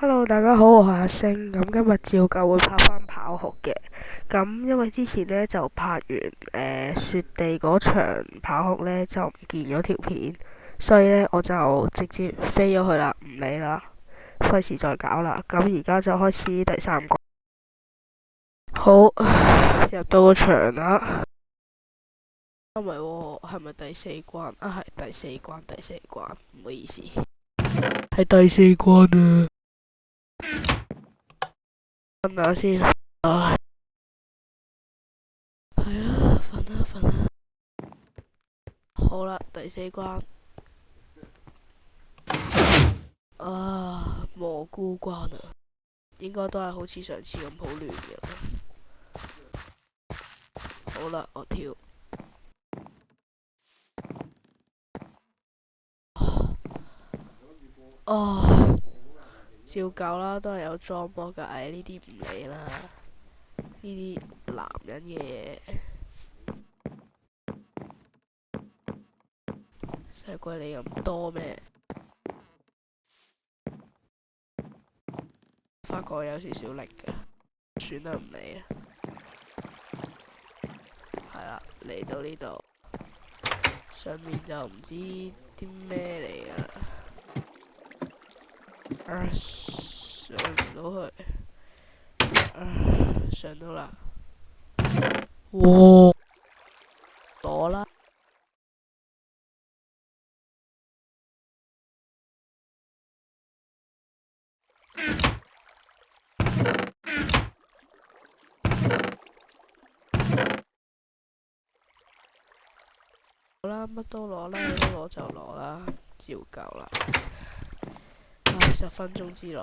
Hello，大家好，我係阿星。咁今日照舊會拍翻跑酷嘅。咁因為之前呢就拍完雪地嗰場跑酷呢，就唔見咗條片，所以呢我就直接飛咗去啦，唔理啦，費事再搞啦。咁而家就開始第三關。好，入到個場啦。唔係喎，係咪第四關？啊，係第四關，第四關，唔好意思，係第四關啊。瞓下先，唉，係啦，瞓啦瞓啦。好啦，第四關啊，蘑菇關啊，應該都係好似上次咁好亂嘅啦。好啦，我跳。哦，照舊啦，都係有裝波㗎，唉，呢啲唔理啦，呢啲男人嘅嘢，使鬼理咁多咩？發覺有少少力㗎，算啦，唔理啦。係啦，嚟到呢度，上面就唔知啲咩嚟㗎啦。上唔到去，上到啦，哇！攞啦，好啦，乜都攞啦，有得攞就攞啦，照舊啦。唉，10分鐘之內，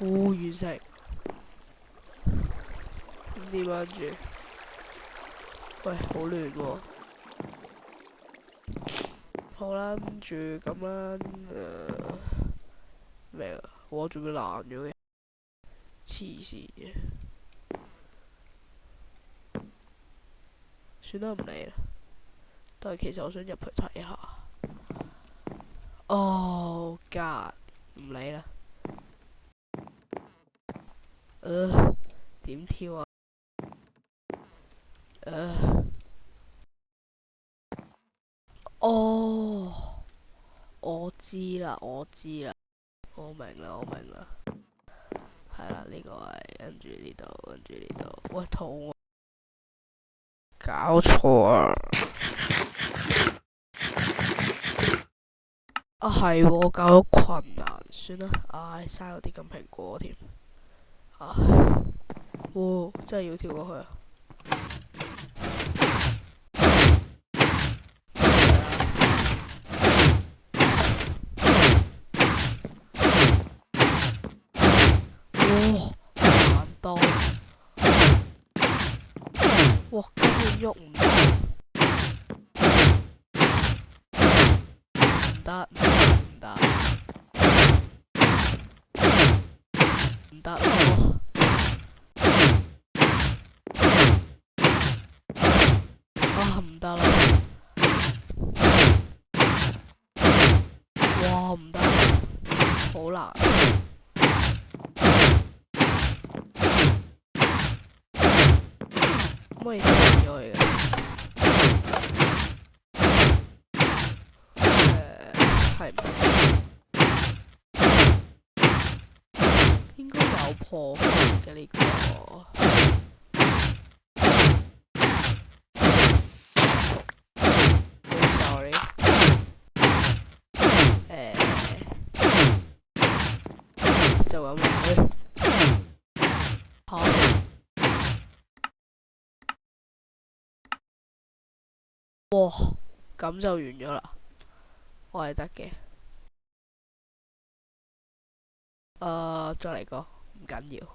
完成。咁點跟住？喂，好亂喎。好啦，跟住咁樣，咩啊？我仲要爛咗嘅，黐線嘅。算啦，唔理啦。但係其實我想入去睇下。Oh God，唔理啦。點跳啊？哦，我知啦，我知啦，我明啦，我明啦。係啦，呢個係跟住呢度，跟住呢度。喂，肚餓，搞錯啊！啊係喎，我搞咗困難，算啦，唉，嘥咗啲金蘋果添。唉，真係要跳過去啊！哇，難到，哇，根本喐唔得，唔得，唔得咯！啊，唔得啦！哇，唔得，好難。可唔可以停咗佢嘅？係唔係？應該有破防嘅呢個。Sorry。就咁啦。好。哇，咁就完咗啦。我係得嘅。再嚟個，唔緊要。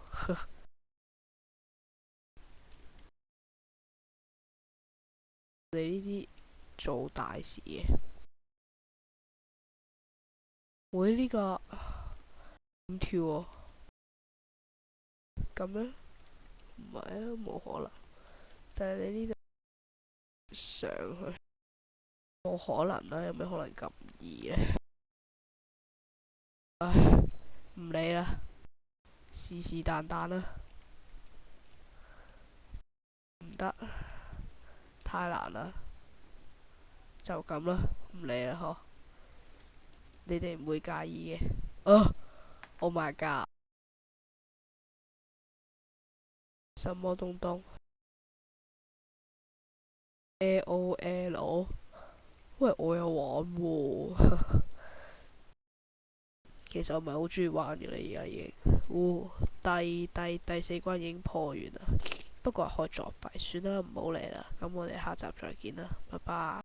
你呢啲做大事嘅，會呢個咁跳喎，咁樣唔係啊，冇可能。但係你呢度上去，冇可能啦，有咩可能咁易呢？唉，唔理啦，是是但但啦，唔得，太難啦，就咁啦，唔理啦嗬。你哋唔會介意嘅。啊！Oh my god！什麼東東？LOL？喂，我有玩喎。其實我唔係好中意玩嘅啦，而家已經。第四關已經破完啦。不過係開作弊，算啦，唔好理啦。咁我哋下集再見啦，拜拜。